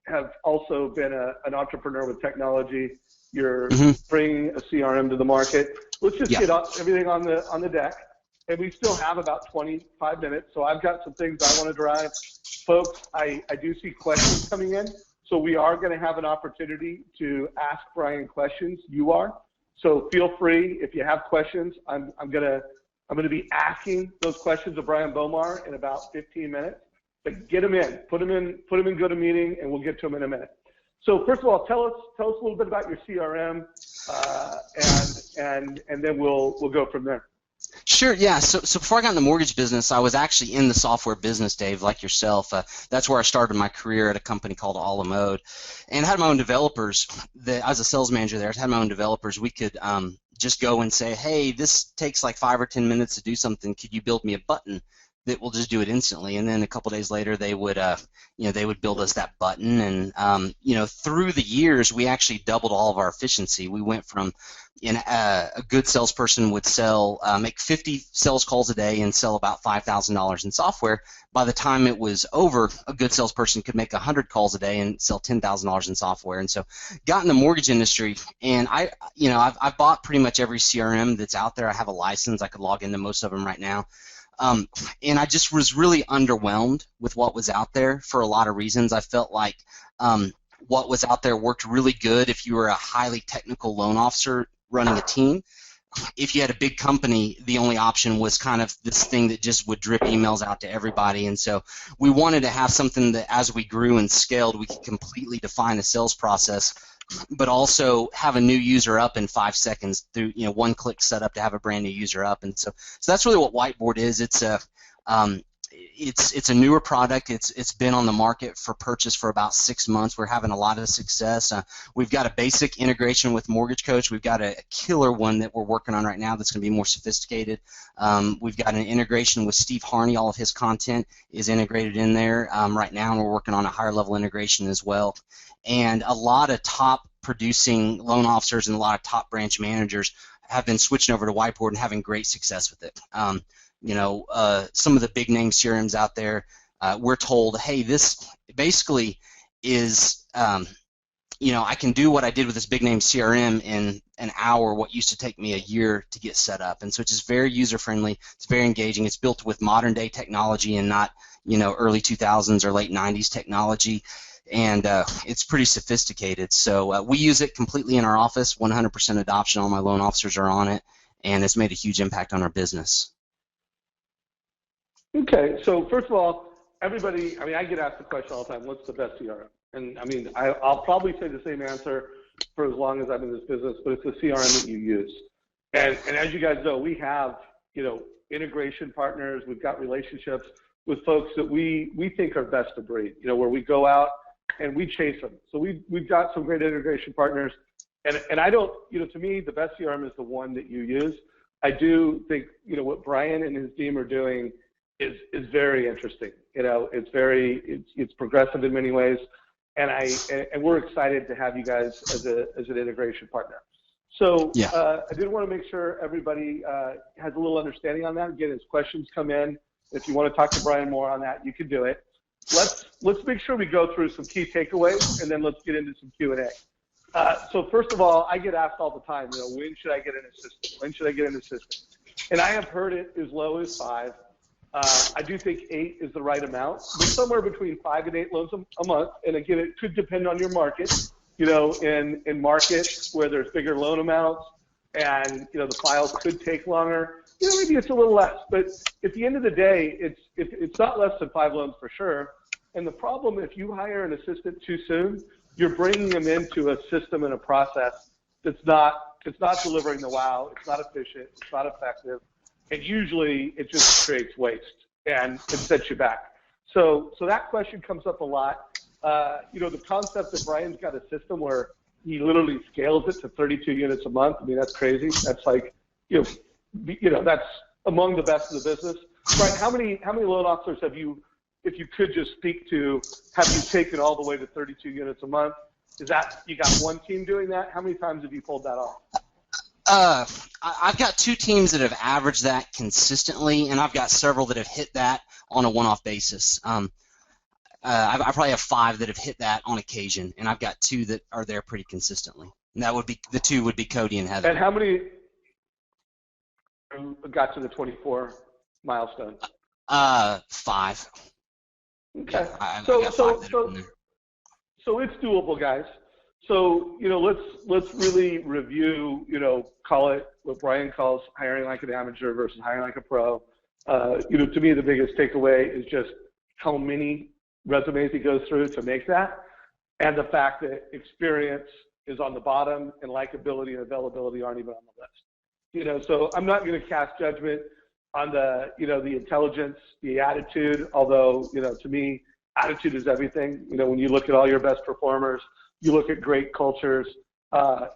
have also been an entrepreneur with technology. You're bringing a CRM to the market. Let's just get everything on the deck. And we still have about 25 minutes, so I've got some things I want to drive. Folks, I do see questions coming in, so we are going to have an opportunity to ask Brian questions. You are. So feel free, if you have questions, I'm going to be asking those questions of Brian Bomar in about 15 minutes. But get them in, put them in GoToMeeting, and we'll get to them in a minute. So first of all, tell us a little bit about your CRM, and then we'll go from there. Sure, yeah. So before I got in the mortgage business, I was actually in the software business, Dave, like yourself. That's where I started my career at a company called A La Mode, and had my own developers. I was a sales manager there. I had my own developers. We could just go and say, hey, this takes like 5 or 10 minutes to do something. Could you build me a button that will just do it instantly? And then a couple days later, they would build us that button. And through the years, we actually doubled all of our efficiency. We went from a good salesperson would make 50 sales calls a day and sell about $5,000 in software. By the time it was over, a good salesperson could make 100 calls a day and sell $10,000 in software. And so, got in the mortgage industry, and I've bought pretty much every CRM that's out there. I have a license. I could log into most of them right now. And I just was really underwhelmed with what was out there for a lot of reasons. I felt like what was out there worked really good if you were a highly technical loan officer running a team. If you had a big company, the only option was kind of this thing that just would drip emails out to everybody. And so we wanted to have something that as we grew and scaled, we could completely define the sales process, but also have a new user up in 5 seconds through one-click setup to have a brand new user up. And so that's really what Whiteboard is. It's a newer product. It's been on the market for purchase for about 6 months. We're having a lot of success. We've got a basic integration with Mortgage Coach. We've got a killer one that we're working on right now that's going to be more sophisticated. We've got an integration with Steve Harney. All of his content is integrated in there right now, and we're working on a higher level integration as well. And a lot of top producing loan officers and a lot of top branch managers have been switching over to Whiteboard and having great success with it. Some of the big name CRMs out there, we're told, hey, this basically is, I can do what I did with this big name CRM in an hour, what used to take me a year to get set up. And so it's just very user friendly. It's very engaging. It's built with modern day technology and not, early 2000s or late 90s technology. And it's pretty sophisticated. So we use it completely in our office, 100% adoption. All my loan officers are on it, and it's made a huge impact on our business. Okay, so first of all, everybody, I get asked the question all the time, what's the best CRM? And I'll probably say the same answer for as long as I'm in this business, but it's the CRM that you use. And as you guys know, we have, integration partners. We've got relationships with folks that we think are best of breed, where we go out and we chase them. So we've got some great integration partners. And I don't, to me, the best CRM is the one that you use. I do think, what Brian and his team are doing is very interesting. It's progressive in many ways, and we're excited to have you guys as an integration partner. So I did want to make sure everybody has a little understanding on that. Again, as questions come in, if you want to talk to Brian more on that, you can do it. Let's make sure we go through some key takeaways, and then let's get into some Q&A. So first of all, I get asked all the time, when should I get an assistant? When should I get an assistant? And I have heard it as low as 5. I do think 8 is the right amount, but somewhere between 5 and 8 loans a month. And again, it could depend on your market. In markets where there's bigger loan amounts and the files could take longer, maybe it's a little less. But at the end of the day, it's not less than 5 loans for sure. And the problem, if you hire an assistant too soon, you're bringing them into a system and a process it's not delivering the wow. It's not efficient. It's not effective. And usually it just creates waste and it sets you back. So that question comes up a lot. The concept that Brian's got a system where he literally scales it to 32 units a month. That's crazy. That's like, that's among the best in the business. Brian, how many loan officers have you, if you could just speak to, have you taken all the way to 32 units a month? Is that, you got one team doing that? How many times have you pulled that off? I've got 2 teams that have averaged that consistently, and I've got several that have hit that on a one-off basis. I probably have 5 that have hit that on occasion, and I've got 2 that are there pretty consistently. And that would be the 2 would be Cody and Heather. And how many got to the 24 milestone? 5. Okay. Yeah, I got 5 that are in there. So it's doable, guys. So, let's really review, call it what Brian calls hiring like an amateur versus hiring like a pro. To me, the biggest takeaway is just how many resumes he goes through to make that, and the fact that experience is on the bottom and likability and availability aren't even on the list. So I'm not going to cast judgment on the intelligence, the attitude, although, to me, attitude is everything. When you look at all your best performers, you look at great cultures,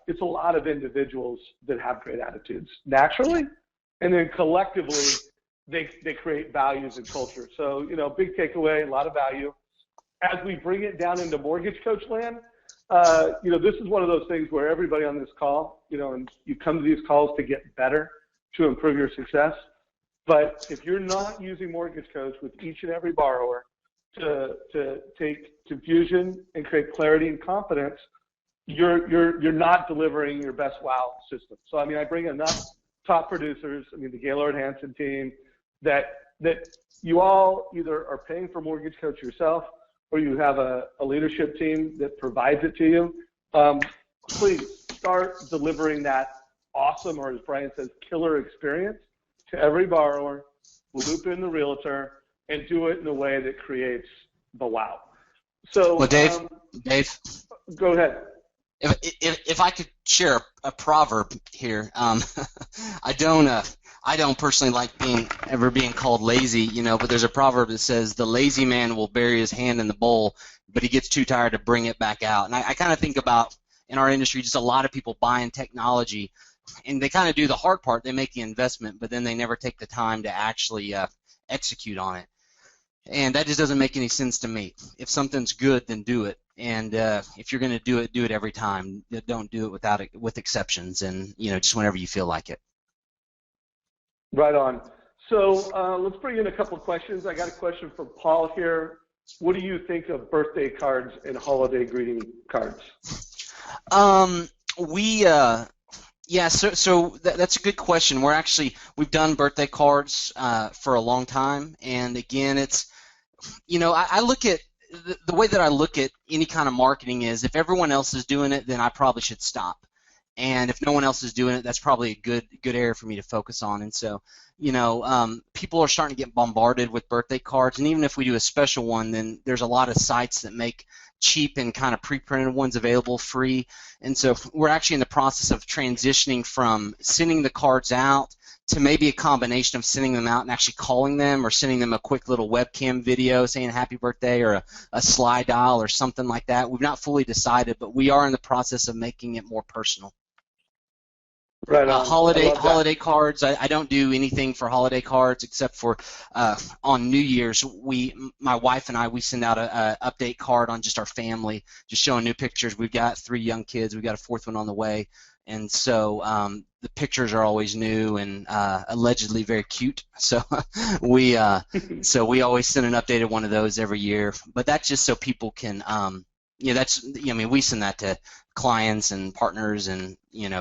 it's a lot of individuals that have great attitudes naturally, and then collectively they create values and culture. So, big takeaway, a lot of value. As we bring it down into mortgage coach land, this is one of those things where everybody on this call, and you come to these calls to get better, to improve your success. But if you're not using mortgage coach with each and every borrower to take confusion and create clarity and confidence, you're not delivering your best wow system. So I bring enough top producers, the Gaylord Hansen team, that you all either are paying for mortgage coach yourself, or you have a leadership team that provides it to you. Please start delivering that awesome, or as Brian says, killer experience to every borrower. Loop in the realtor and do it in a way that creates the wow. So, well, Dave, go ahead. If I could share a proverb here, I don't personally like ever being called lazy, but there's a proverb that says the lazy man will bury his hand in the bowl, but he gets too tired to bring it back out. And I kind of think about in our industry just a lot of people buying technology, and they kind of do the hard part. They make the investment, but then they never take the time to actually execute on it. And that just doesn't make any sense to me. If something's good, then do it. And if you're going to do it every time. Don't do it with exceptions, and just whenever you feel like it. Right on. So let's bring in a couple of questions. I got a question from Paul here. What do you think of birthday cards and holiday greeting cards? That's a good question. We've done birthday cards for a long time, and again, it's I look at the way that I look at any kind of marketing is if everyone else is doing it, then I probably should stop. And if no one else is doing it, that's probably a good area for me to focus on. And so, people are starting to get bombarded with birthday cards. And even if we do a special one, then there's a lot of sites that make cheap and kind of pre-printed ones available free. And so we're actually in the process of transitioning from sending the cards out to maybe a combination of sending them out and actually calling them, or sending them a quick little webcam video saying happy birthday, or a slide dial or something like that. We've not fully decided, but we are in the process of making it more personal. Right on. Holiday cards. I don't do anything for holiday cards except for on New Year's. My wife and I send out a update card on just our family, just showing new pictures. We've got 3 young kids. We've got a 4th one on the way, and so the pictures are always new and allegedly very cute. So we always send an updated one of those every year. But that's just so people can we send that to clients and partners and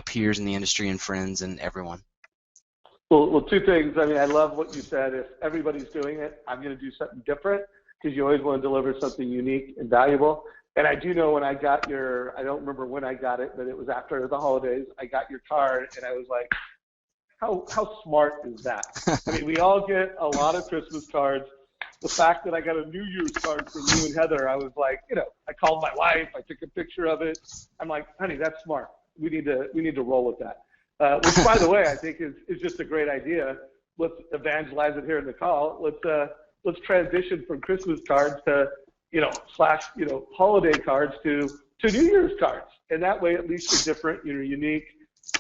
peers in the industry and friends and everyone. Well, 2 things. I love what you said. If everybody's doing it, I'm going to do something different, because you always want to deliver something unique and valuable. And I do know when I got I don't remember when I got it, but it was after the holidays. I got your card, and I was like, how smart is that? We all get a lot of Christmas cards. The fact that I got a New Year's card from you and Heather, I was like, I called my wife, I took a picture of it. I'm like, honey, that's smart. We need to roll with that. Which, by the way, I think is just a great idea. Let's evangelize it here in the call. Let's transition from Christmas cards to holiday cards to New Year's cards, and that way at least you're different, you're unique,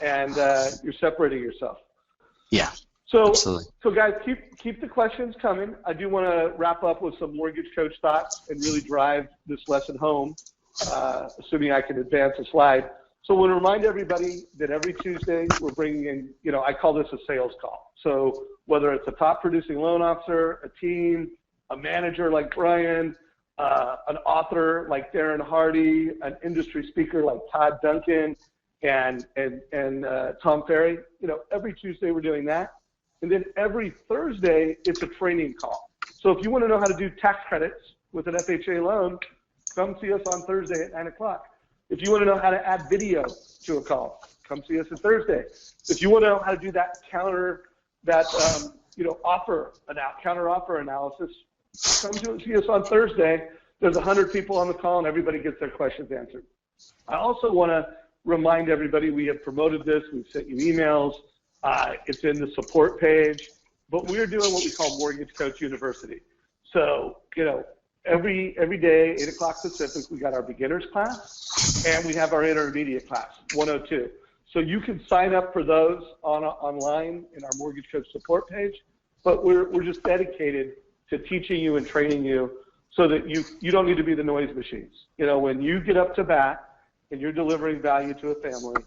and you're separating yourself. Yeah. So guys, keep the questions coming. I do want to wrap up with some mortgage coach thoughts and really drive this lesson home, assuming I can advance a slide. So I want to remind everybody that every Tuesday we're bringing in, I call this a sales call. So whether it's a top producing loan officer, a team, a manager like Brian, an author like Darren Hardy, an industry speaker like Todd Duncan, and Tom Ferry, every Tuesday we're doing that. And then every Thursday it's a training call. So if you want to know how to do tax credits with an FHA loan, come see us on Thursday at 9 o'clock. If you want to know how to add video to a call, come see us on Thursday. If you want to know how to do that counter offer analysis, come see us on Thursday. There's 100 people on the call and everybody gets their questions answered. I also want to remind everybody we have promoted this. We've sent you emails. It's in the support page. But we're doing what we call Mortgage Coach University. So, every day, 8 o'clock Pacific, we got our beginners class, and we have our intermediate class, 102. So you can sign up for those online in our Mortgage Coach support page, but we're just dedicated to teaching you and training you so that you don't need to be the noise machines. When you get up to bat and you're delivering value to a family,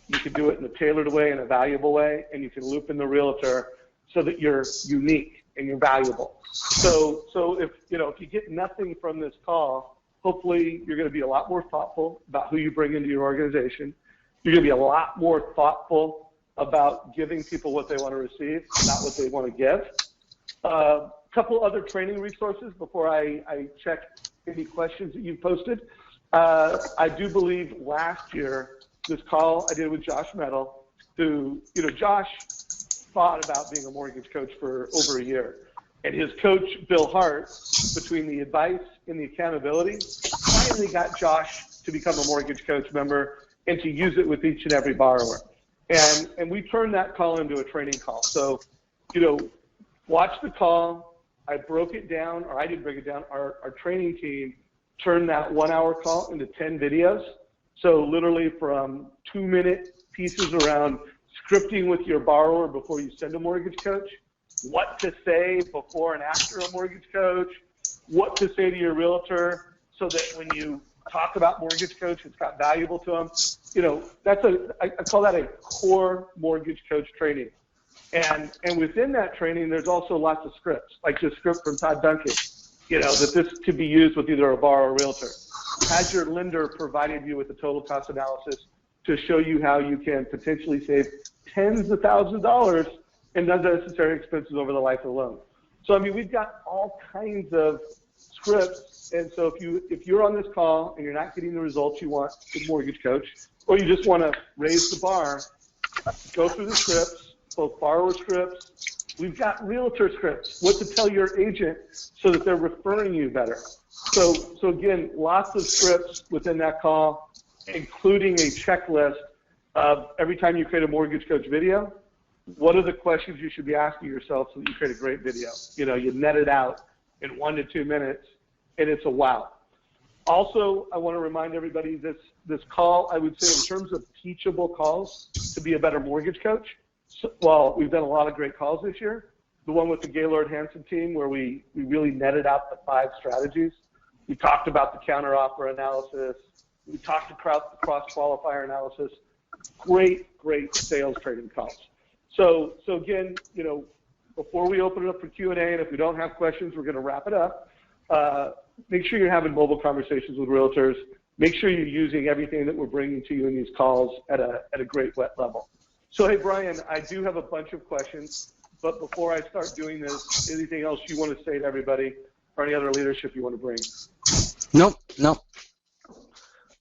you can do it in a tailored way, in a valuable way, and you can loop in the realtor so that you're unique and you're valuable. So if you get nothing from this call, hopefully you're going to be a lot more thoughtful about who you bring into your organization. You're going to be a lot more thoughtful about giving people what they want to receive, not what they want to give. A couple other training resources before I check any questions that you've posted. I do believe last year, this call I did with Josh Metal, who, Josh thought about being a mortgage coach for over a year. And his coach, Bill Hart, between the advice and the accountability, finally got Josh to become a mortgage coach member and to use it with each and every borrower. And we turned that call into a training call. So, watch the call. I broke it down, or I didn't break it down. Our training team turned that 1 hour call into 10 videos. So literally from 2-minute pieces around scripting with your borrower before you send a mortgage coach, what to say before and after a mortgage coach, what to say to your realtor so that when you talk about mortgage coach, it's got valuable to them. I call that a core mortgage coach training. And within that training, there's also lots of scripts, like this script from Todd Duncan, that this could be used with either a borrower or realtor. Has your lender provided you with a total cost analysis to show you how you can potentially save tens of thousands of dollars and unnecessary expenses over the life of the loan? So, we've got all kinds of scripts. And so if you're on this call and you're not getting the results you want with Mortgage Coach, or you just want to raise the bar, go through the scripts, both borrower scripts. We've got realtor scripts, what to tell your agent so that they're referring you better. So again, lots of scripts within that call, including a checklist of every time you create a Mortgage Coach video, what are the questions you should be asking yourself so that you create a great video? You net it out in 1 to 2 minutes, and it's a wow. Also, I want to remind everybody this call, I would say in terms of teachable calls to be a better mortgage coach, well, we've done a lot of great calls this year. The one with the Gaylord Hanson team where we really netted out the 5 strategies. We talked about the counteroffer analysis. We talked about the cross-qualifier analysis. Great sales training calls. So again, before we open it up for Q&A, and if we don't have questions, we're going to wrap it up. Make sure you're having mobile conversations with realtors. Make sure you're using everything that we're bringing to you in these calls at a great wet level. So, hey, Brian, I do have a bunch of questions, but before I start doing this, anything else you want to say to everybody or any other leadership you want to bring? Nope.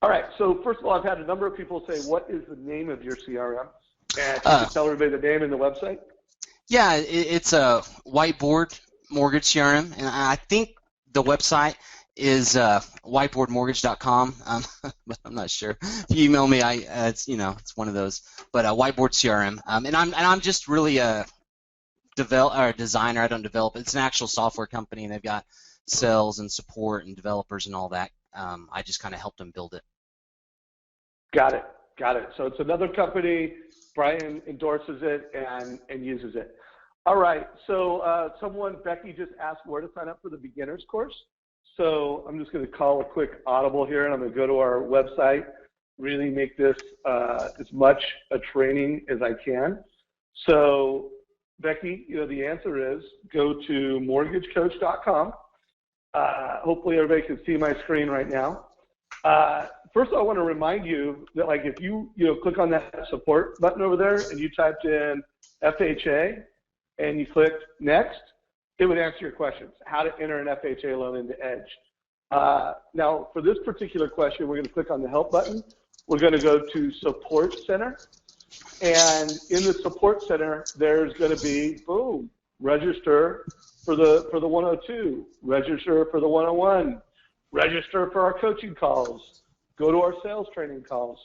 All right, so first of all, I've had a number of people say, what is the name of your CRM? And can you tell everybody the name and the website? Yeah, it's a Whiteboard Mortgage CRM, and I think the website is whiteboardmortgage.com, but I'm not sure. If you email me, it's one of those. But Whiteboard CRM, and I'm just really a designer. I don't develop. It's an actual software company, and they've got sales and support and developers and all that. I just kind of helped them build it. Got it. So it's another company. Brian endorses it and uses it. All right. So Becky just asked where to sign up for the beginners course. So I'm just going to call a quick audible here, and I'm going to go to our website. really make this as much a training as I can. So, Becky, the answer is go to mortgagecoach.com. Hopefully everybody can see my screen right now. First of all, I want to remind you that, like, if you click on that support button over there and you typed in FHA and you clicked next, it would answer your questions, how to enter an FHA loan into Edge. Now, for this particular question, we're going to click on the help button. We're going to go to Support Center. And in the Support Center, there's going to be, boom, register for the 102, register for the 101, register for our coaching calls, go to our sales training calls.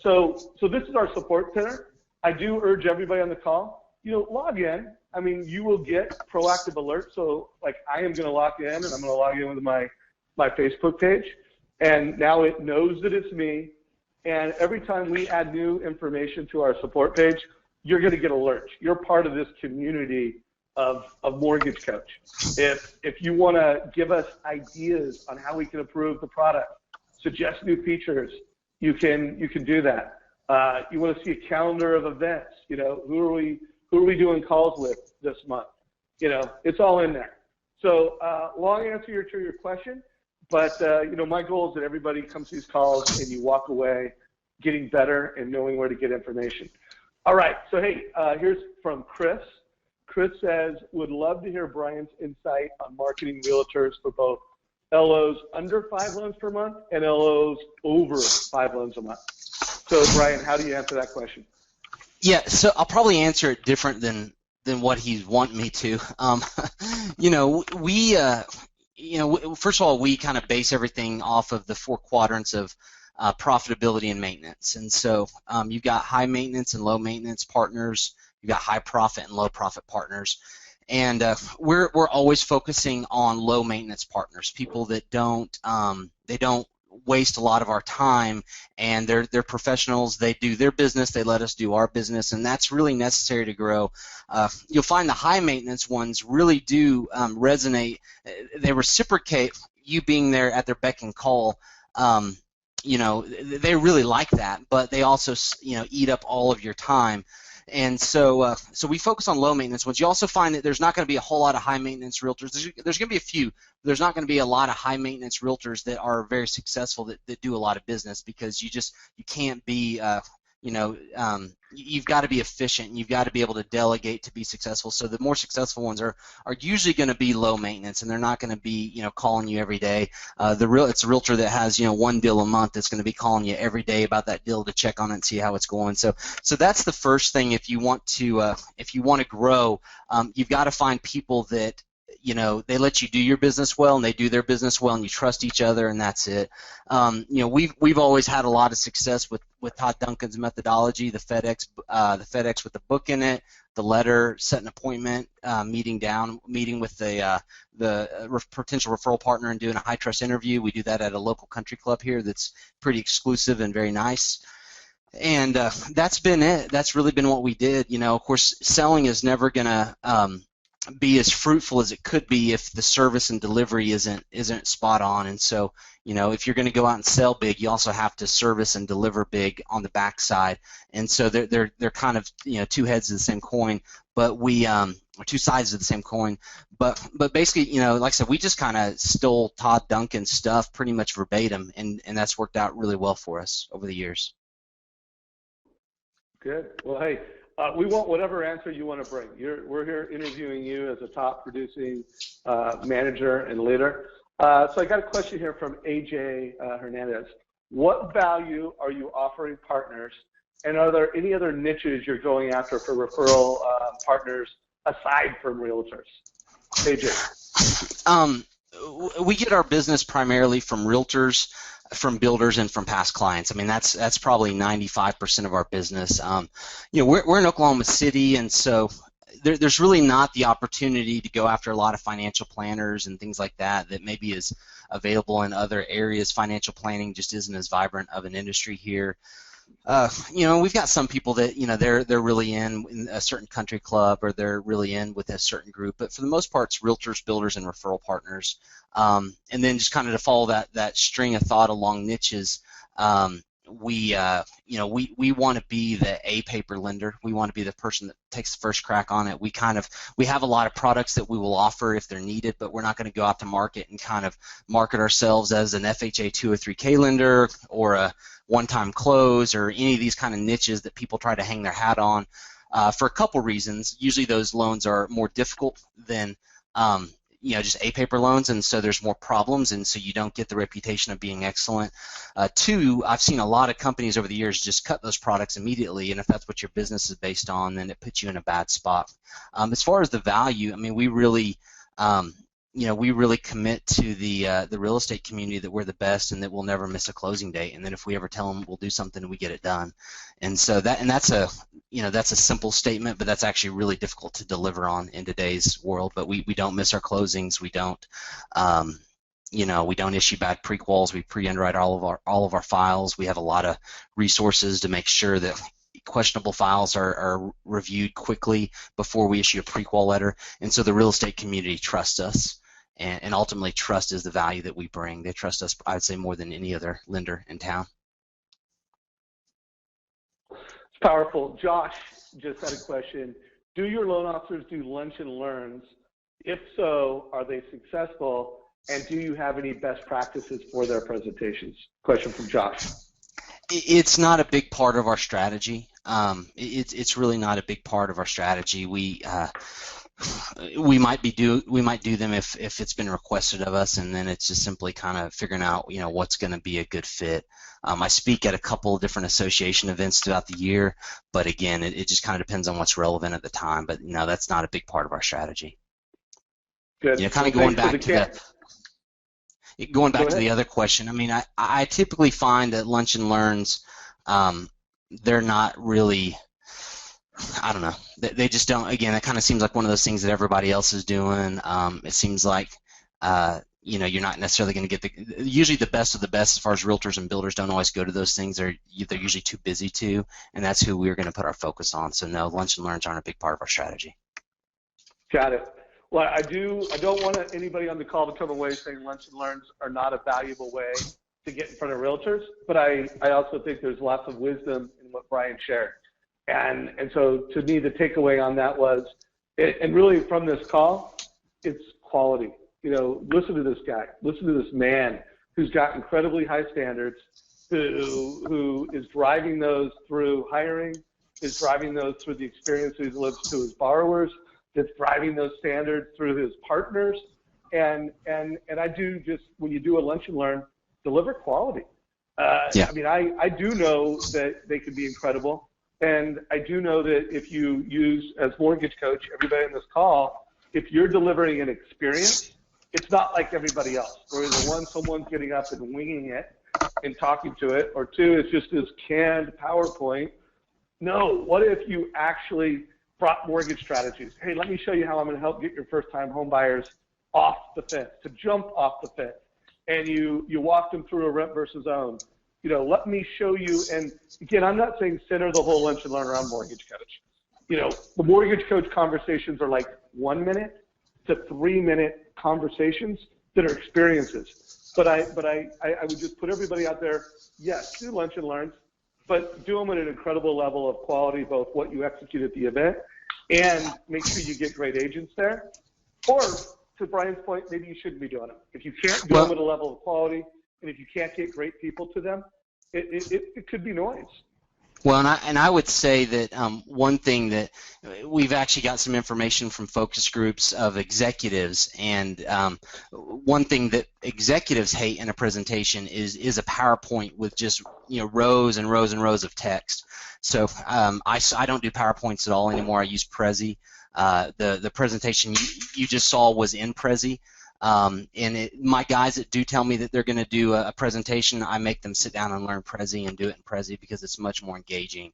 So this is our Support Center. I do urge everybody on the call, log in. I mean, you will get proactive alerts. So, like, I am going to log in, and I'm going to log in with my Facebook page. And now it knows that it's me. And every time we add new information to our support page, you're going to get alerts. You're part of this community of Mortgage Coach. If you want to give us ideas on how we can improve the product, suggest new features, you can do that. You want to see a calendar of events. Who are we doing calls with this month? It's all in there. So long answer to your question, but my goal is that everybody comes to these calls and you walk away getting better and knowing where to get information. All right, so hey, here's from Chris. Chris says, would love to hear Brian's insight on marketing realtors for both LOs under 5 loans per month and LOs over 5 loans a month. So Brian, how do you answer that question? Yeah, so I'll probably answer it different than what he's wanting me to. First of all, we kind of base everything off of the 4 quadrants of profitability and maintenance. And so you've got high maintenance and low maintenance partners. You've got high profit and low profit partners. And we're always focusing on low maintenance partners, people that don't waste a lot of our time, and they're professionals. They do their business, they let us do our business, and that's really necessary to grow. You'll find the high maintenance ones really do resonate. They reciprocate you being there at their beck and call. They really like that, but they also eat up all of your time. And so we focus on low maintenance ones. You also find that there's not going to be a whole lot of high maintenance realtors. There's going to be a few. There's not going to be a lot of high maintenance realtors that are very successful that do a lot of business, because you can't be you've got to be efficient, and you've got to be able to delegate to be successful. So the more successful ones are usually going to be low maintenance, and they're not going to be calling you every day. It's a realtor that has 1 deal a month that's going to be calling you every day about that deal to check on it and see how it's going. So that's the first thing. If you want to grow, you've got to find people that they let you do your business well, and they do their business well, and you trust each other, and that's it. We've always had a lot of success with Todd Duncan's methodology, the FedEx with the book in it, the letter, set an appointment, meeting with the potential referral partner and doing a high trust interview. We do that at a local country club here that's pretty exclusive and very nice. And that's been it. That's really been what we did. Of course, selling is never going to be as fruitful as it could be if the service and delivery isn't spot on. And so, if you're going to go out and sell big, you also have to service and deliver big on the backside. And so they're kind of 2 heads of the same coin, but or 2 sides of the same coin. But basically, like I said, we just kind of stole Todd Duncan's stuff pretty much verbatim, and that's worked out really well for us over the years. Good. Well, hey. We want whatever answer you want to bring. We're here interviewing you as a top producing manager and leader. So I got a question here from AJ Hernandez. What value are you offering partners, and are there any other niches you're going after for referral partners aside from realtors? AJ. We get our business primarily from realtors, from builders, and from past clients. I mean, that's probably 95% of our business. We're in Oklahoma City, and so there's really not the opportunity to go after a lot of financial planners and things like that maybe is available in other areas. Financial planning just isn't as vibrant of an industry here. We've got some people that they're really in a certain country club, or they're really in with a certain group, but for the most part, it's realtors, builders, and referral partners. And then just kind of to follow that string of thought along niches, we want to be the A paper lender. We want to be the person that takes the first crack on it. We have a lot of products that we will offer if they're needed, but we're not going to go out to market and kind of market ourselves as an FHA 203K lender or a one-time close or any of these kind of niches that people try to hang their hat on for a couple reasons. Usually those loans are more difficult than just A-paper loans, and so there's more problems, and so you don't get the reputation of being excellent. Two, I've seen a lot of companies over the years just cut those products immediately, and if that's what your business is based on, then it puts you in a bad spot. As far as the value, I mean, we really commit to the real estate community that we're the best and that we'll never miss a closing date, and then if we ever tell them we'll do something, we get it done. And so that's a simple statement, but that's actually really difficult to deliver on in today's world. But we don't miss our closings. We don't we don't issue bad prequals. We pre-underwrite all of our files. We have a lot of resources to make sure that questionable files are reviewed quickly before we issue a prequal letter, and so the real estate community trusts us, and ultimately trust is the value that we bring. They trust us, I'd say, more than any other lender in town. It's powerful. Josh just had a question. Do your loan officers do lunch and learns? If so, are they successful? And do you have any best practices for their presentations? Question from Josh. It's not a big part of our strategy. It's really not a big part of our strategy. We might do them if it's been requested of us, and then it's just simply kind of figuring out what's going to be a good fit. I speak at a couple of different association events throughout the year, but again, it just kind of depends on what's relevant at the time. But that's not a big part of our strategy. Good. Kind of going back to the other question. I mean, I typically find that lunch and learns, they're not really, I don't know, they just don't, again, it kind of seems like one of those things that everybody else is doing. It seems like, you're not necessarily going to get usually the best of the best as far as realtors and builders don't always go to those things. They're usually too busy to, and that's who we're going to put our focus on. So no, lunch and learns aren't a big part of our strategy. Got it. Well, I don't want anybody on the call to come away saying lunch and learns are not a valuable way to get in front of realtors, but I also think there's lots of wisdom in what Brian shared. And so to me, the takeaway on that was, and really from this call, it's quality. Listen to this guy, listen to this man who's got incredibly high standards, who is driving those through hiring, is driving those through the experience he lives to his borrowers, that's driving those standards through his partners, and I do just, when you do a lunch and learn, deliver quality. Yeah. I mean, I do know that they can be incredible, and I do know that if you use, as mortgage coach, everybody in this call, if you're delivering an experience, it's not like everybody else, where either one, someone's getting up and winging it and talking to it, or two, it's just this canned PowerPoint. No, what if you actually brought mortgage strategies? Hey, let me show you how I'm going to help get your first-time home buyers off the fence, to jump off the fence. And you walk them through a rent versus own. Let me show you. And again, I'm not saying center the whole lunch and learn around mortgage coach. The mortgage coach conversations are like 1 minute to 3 minute conversations that are experiences. But I would just put everybody out there. Yes, do lunch and learns, but do them at an incredible level of quality, both what you execute at the event and make sure you get great agents there. Or, to Brian's point, maybe you shouldn't be doing them. If you can't do them at a level of quality, and if you can't get great people to them, it could be noise. Well, and I would say that one thing that we've actually got some information from focus groups of executives, and one thing that executives hate in a presentation is a PowerPoint with just rows and rows and rows of text. So I don't do PowerPoints at all anymore. I use Prezi. The presentation you just saw was in Prezi. My guys that do tell me that they're going to do a presentation, I make them sit down and learn Prezi and do it in Prezi because it's much more engaging.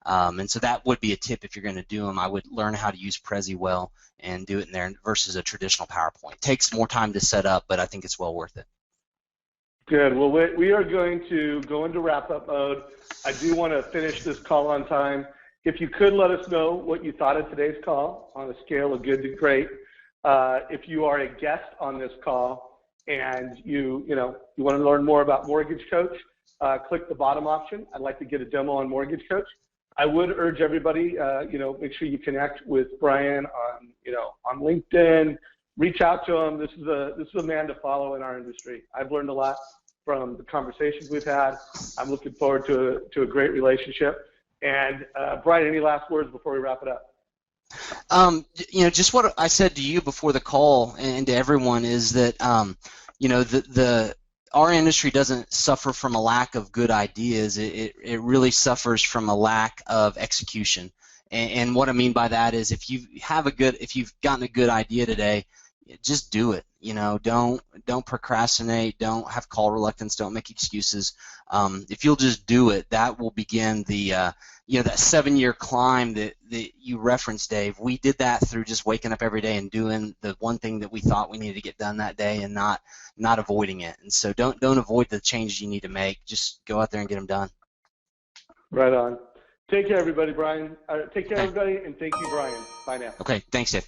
And so that would be a tip if you're going to do them. I would learn how to use Prezi well and do it in there versus a traditional PowerPoint. It takes more time to set up, but I think it's well worth it. Good. Well, we are going to go into wrap-up mode. I do want to finish this call on time. If you could let us know what you thought of today's call on a scale of good to great. If you are a guest on this call and you want to learn more about Mortgage Coach, click the bottom option. I'd like to get a demo on Mortgage Coach. I would urge everybody, make sure you connect with Brian on LinkedIn. Reach out to him. This is a man to follow in our industry. I've learned a lot from the conversations we've had. I'm looking forward to a great relationship. And Brian, any last words before we wrap it up? Just what I said to you before the call and to everyone is that, our industry doesn't suffer from a lack of good ideas. It really suffers from a lack of execution. And what I mean by that is if you've gotten a good idea today, just do it. Don't procrastinate. Don't have call reluctance. Don't make excuses. If you'll just do it, that will begin the that 7-year climb that you referenced, Dave. We did that through just waking up every day and doing the one thing that we thought we needed to get done that day, and not avoiding it. And so don't avoid the changes you need to make. Just go out there and get them done. Right on. Take care, everybody, Brian. Take care, everybody, and thank you, Brian. Bye now. Okay. Thanks, Dave.